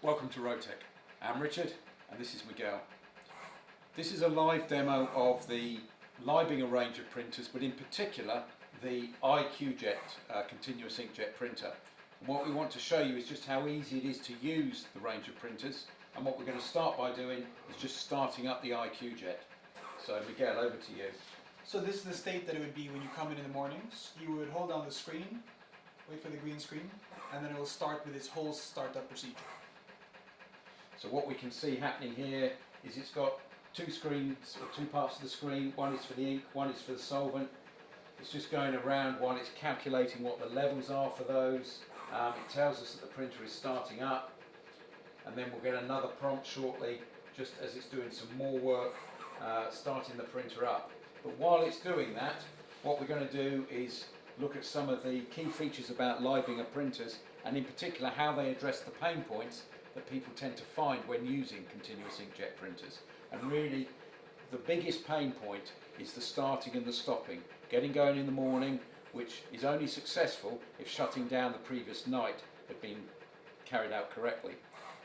Welcome to Rotech. I'm Richard and this is Miguel. This is a live demo of the LEIBINGER range of printers, but in particular the IQJET continuous inkjet printer. And what we want to show you is just how easy it is to use the range of printers, and what we're going to start by doing is just starting up the IQJET. So Miguel, over to you. So this is the state that it would be when you come in the mornings. You would hold down the screen, wait for the green screen, and then it will start with its whole startup procedure. So what we can see happening here is it's got two screens, or two parts of the screen. One is for the ink, one is for the solvent. It's just going around while it's calculating what the levels are for those. It tells us that the printer is starting up, and then we'll get another prompt shortly just as it's doing some more work starting the printer up. But while it's doing that, what we're going to do is look at some of the key features about LEIBINGER printers, and in particular how they address the pain points that people tend to find when using continuous inkjet printers. And really the biggest pain point is the starting and the stopping. Getting going in the morning, which is only successful if shutting down the previous night had been carried out correctly.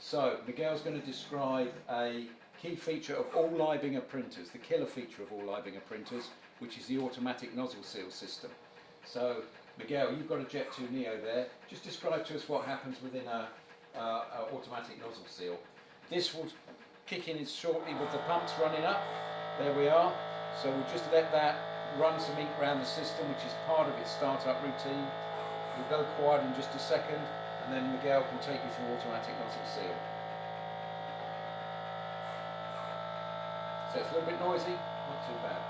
So Miguel's going to describe a key feature of all LEIBINGER printers, the killer feature of all LEIBINGER printers, which is the automatic nozzle seal system. So Miguel, you've got a Jet 2 Neo there. Just describe to us what happens within a automatic nozzle seal. This will kick in shortly with the pumps running up. There we are. So we'll just let that run some ink around the system, which is part of its startup routine. We'll go quiet in just a second, and then Miguel can take you through automatic nozzle seal. So it's a little bit noisy, not too bad.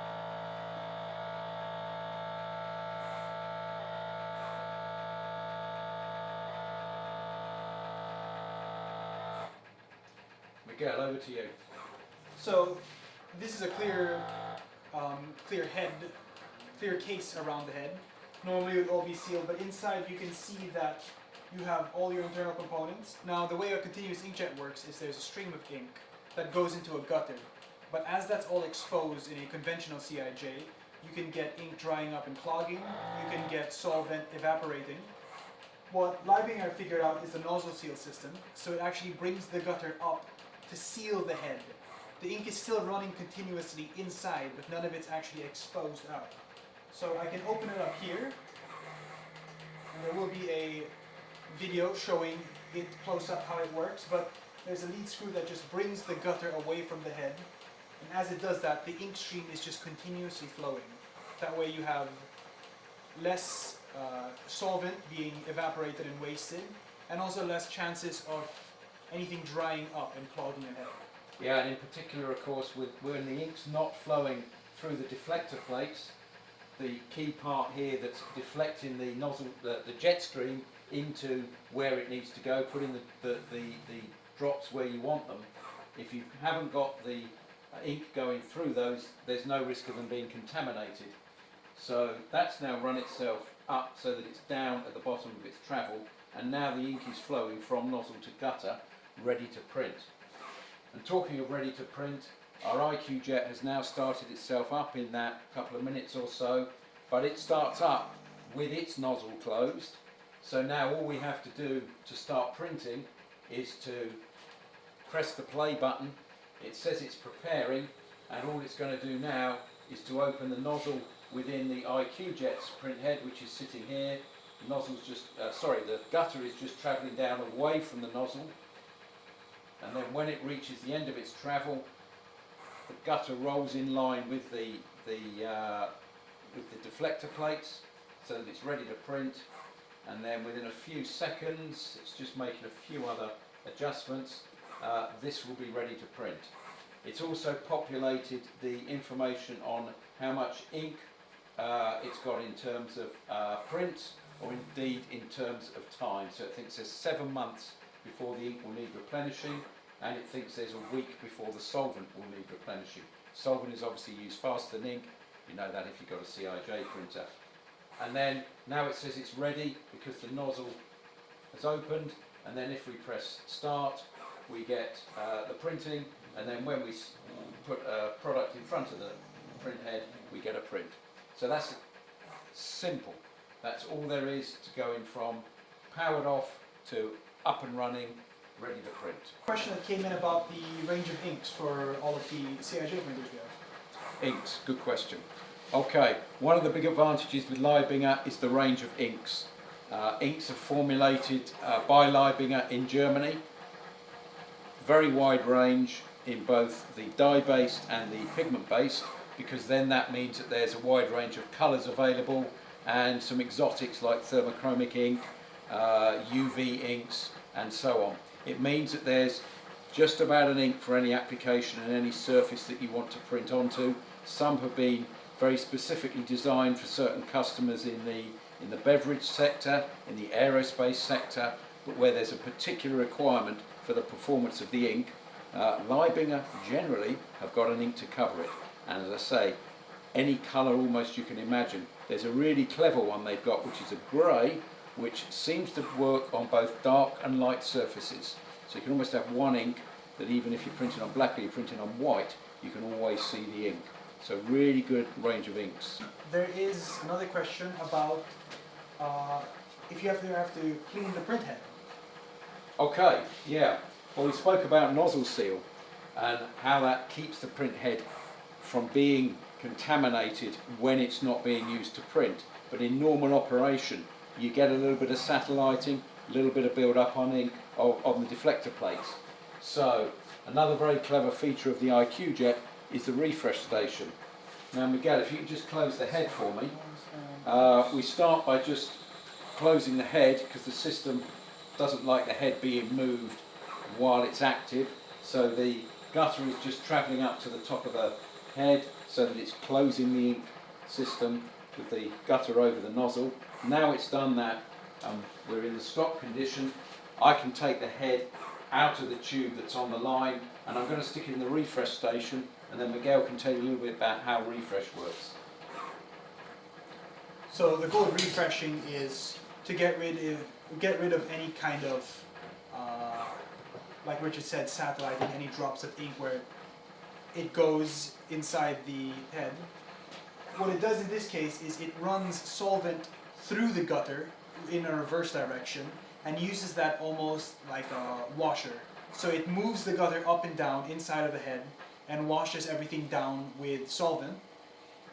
Miguel, over to you. So this is a clear case around the head. Normally it would all be sealed, but inside you can see that you have all your internal components. Now the way a continuous inkjet works is there's a stream of ink that goes into a gutter. But as that's all exposed in a conventional CIJ, you can get ink drying up and clogging, you can get solvent evaporating. What LEIBINGER figured out is the nozzle seal system, so it actually brings the gutter up to seal the head. The ink is still running continuously inside, but none of it's actually exposed out. So I can open it up here, and there will be a video showing it close up how it works, but there's a lead screw that just brings the gutter away from the head, and as it does that, the ink stream is just continuously flowing. That way you have less solvent being evaporated and wasted, and also less chances of anything drying up and clogging your head. Yeah, and in particular, of course, when the ink's not flowing through the deflector plates, the key part here that's deflecting the nozzle, the jet stream into where it needs to go, putting the drops where you want them. If you haven't got the ink going through those, there's no risk of them being contaminated. So that's now run itself up so that it's down at the bottom of its travel, and now the ink is flowing from nozzle to gutter, ready to print. And talking of ready to print, our IQJET has now started itself up in that couple of minutes or so, but it starts up with its nozzle closed. So now all we have to do to start printing is to press the play button. It says it's preparing, and all it's going to do now is to open the nozzle within the IQJET's print head, which is sitting here. The nozzle's just, the gutter is just travelling down away from the nozzle, and then when it reaches the end of its travel, the gutter rolls in line with the deflector plates so that it's ready to print, and then within a few seconds, it's just making a few other adjustments, this will be ready to print. It's also populated the information on how much ink it's got in terms of print, or indeed in terms of time. So it thinks there's 7 months before the ink will need replenishing, and it thinks there's a week before the solvent will need replenishing. Solvent is obviously used faster than ink. You know that if you've got a CIJ printer. And then now it says it's ready because the nozzle has opened, and then if we press start, we get the printing, and then when we put a product in front of the print head, we get a print. So that's simple. That's all there is to going from powered off to up and running ready to print. Question that came in about the range of inks for all of the CIJ printers we have. Inks, good question. Okay, one of the big advantages with Leibinger is the range of inks. Inks are formulated by Leibinger in Germany. Very wide range in both the dye-based and the pigment-based, because then that means that there's a wide range of colours available and some exotics like thermochromic ink, UV inks and so on. It means that there's just about an ink for any application and any surface that you want to print onto. Some have been very specifically designed for certain customers in the beverage sector, in the aerospace sector, but where there's a particular requirement for the performance of the ink, Leibinger generally have got an ink to cover it. And as I say, any colour almost you can imagine. There's a really clever one they've got, which is a grey, which seems to work on both dark and light surfaces. So you can almost have one ink that even if you're printing on black or you're printing on white, you can always see the ink. So really good range of inks. There is another question about if you have to clean the print head. Okay, yeah. Well, we spoke about nozzle seal and how that keeps the print head from being contaminated when it's not being used to print. But in normal operation, you get a little bit of satelliting, a little bit of build-up on ink on the deflector plates. So another very clever feature of the IQJET is the refresh station. Now Miguel, if you could just close the head for me. We start by just closing the head because the system doesn't like the head being moved while it's active. So the gutter is just travelling up to the top of the head so that it's closing the ink system with the gutter over the nozzle. Now it's done that, we're in the stop condition. I can take the head out of the tube that's on the line and I'm going to stick it in the refresh station, and then Miguel can tell you a little bit about how refresh works. So the goal of refreshing is to get rid of any kind of, like Richard said, satelliting, any drops of ink where it goes inside the head. What it does in this case is it runs solvent through the gutter in a reverse direction and uses that almost like a washer. So it moves the gutter up and down inside of the head and washes everything down with solvent.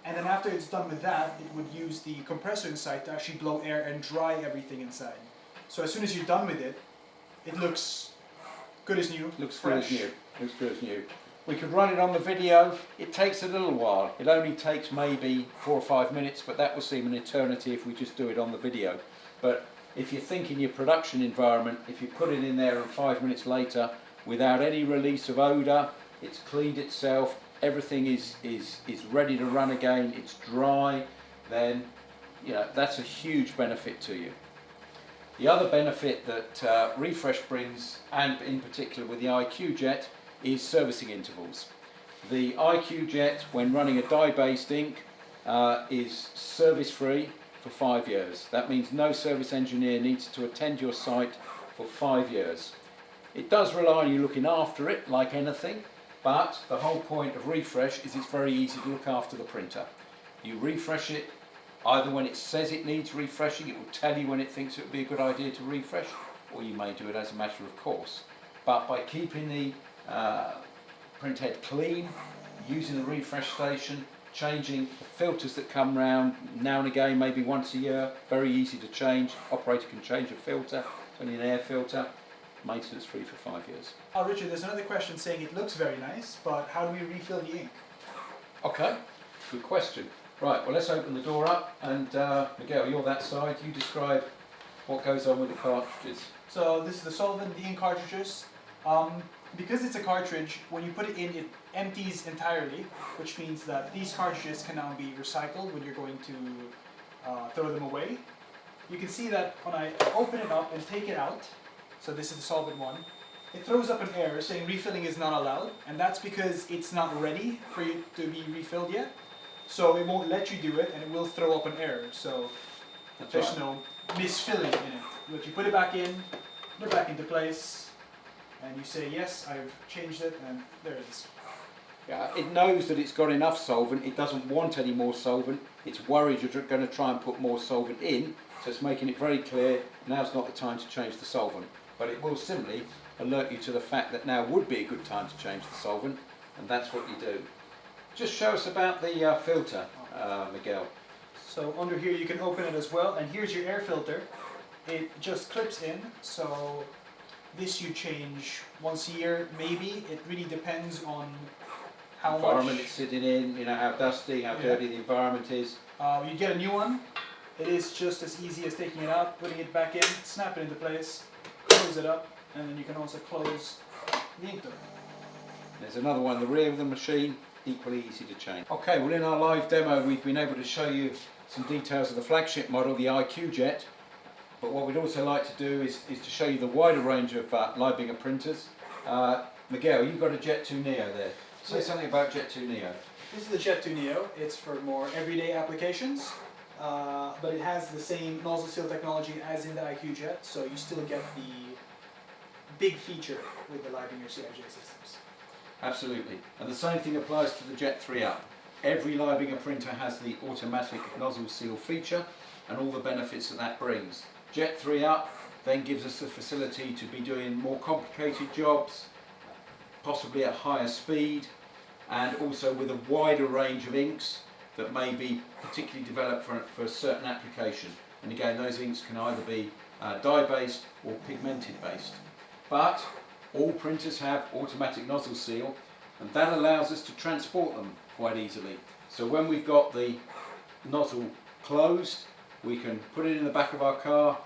And then after it's done with that, it would use the compressor inside to actually blow air and dry everything inside. So as soon as you're done with it, it looks good as new. Looks fresh. good as new. Looks good as new. We could run it on the video. It takes a little while. It only takes maybe 4 or 5 minutes, but that will seem an eternity if we just do it on the video. But if you think in your production environment, if you put it in there and 5 minutes later, without any release of odour, it's cleaned itself, everything is ready to run again, it's dry, then that's a huge benefit to you. The other benefit that refresh brings, and in particular with the IQJET, is servicing intervals. The IQJET, when running a dye-based ink, is service-free for 5 years. That means no service engineer needs to attend your site for 5 years. It does rely on you looking after it like anything, but the whole point of refresh is it's very easy to look after the printer. You refresh it either when it says it needs refreshing, it will tell you when it thinks it would be a good idea to refresh, or you may do it as a matter of course. But by keeping the print head clean, using the refresh station, changing the filters that come round now and again, maybe once a year, very easy to change. Operator can change a filter, only an air filter, maintenance free for 5 years. Oh, Richard, there's another question saying it looks very nice, but how do we refill the ink? Okay, good question. Right, well let's open the door up and Miguel, you're that side, you describe what goes on with the cartridges. So this is the solvent, the ink cartridges. Because it's a cartridge, when you put it in, it empties entirely, which means that these cartridges can now be recycled when you're going to throw them away. You can see that when I open it up and take it out, so this is the solvent one, it throws up an error saying refilling is not allowed, and that's because it's not ready for you to be refilled yet. So it won't let you do it, and it will throw up an error. So there's no misfilling in it. But you put it back in, put it back into place, and you say, yes, I've changed it, and there it is. Yeah, it knows that it's got enough solvent, it doesn't want any more solvent, it's worried you're going to try and put more solvent in, so it's making it very clear, now's not the time to change the solvent. But it will similarly alert you to the fact that now would be a good time to change the solvent, and that's what you do. Just show us about the filter, Miguel. So under here you can open it as well, and here's your air filter. It just clips in, so this you change once a year, maybe. It really depends on how Environment much it's sitting in, you know, how dusty, how dirty the environment is. you get a new one. It is just as easy as taking it out, putting it back in, snap it into place, close it up, and then you can also close the ink door. There's another one in the rear of the machine, equally easy to change. Okay, well in our live demo we've been able to show you some details of the flagship model, the IQJET, but what we'd also like to do is to show you the wider range of Leibinger printers. Miguel, you've got a Jet 2 Neo there. Say something about Jet 2 Neo. This is the Jet 2 Neo. It's for more everyday applications, but it has the same nozzle seal technology as in the IQJET, so you still get the big feature with the Leibinger CIJ systems. Absolutely, and the same thing applies to the Jet 3 Up. Every Leibinger printer has the automatic nozzle seal feature and all the benefits that that brings. Jet 3 Up then gives us the facility to be doing more complicated jobs, possibly at higher speed, and also with a wider range of inks that may be particularly developed for a certain application. And again, those inks can either be dye-based or pigmented-based. But all printers have automatic nozzle seal, and that allows us to transport them quite easily. So when we've got the nozzle closed, we can put it in the back of our car,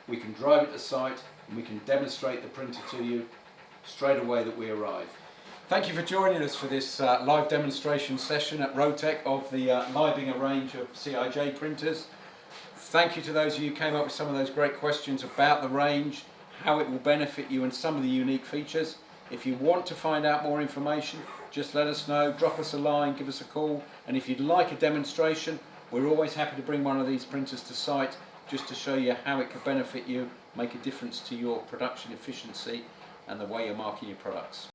we can drive it to site, and we can demonstrate the printer to you straight away that we arrive. Thank you for joining us for this live demonstration session at Rotech of the Leibinger range of CIJ printers. Thank you to those of you who came up with some of those great questions about the range, how it will benefit you and some of the unique features. If you want to find out more information, just let us know, drop us a line, give us a call, and if you'd like a demonstration, we're always happy to bring one of these printers to site just to show you how it could benefit you, make a difference to your production efficiency and the way you're marking your products.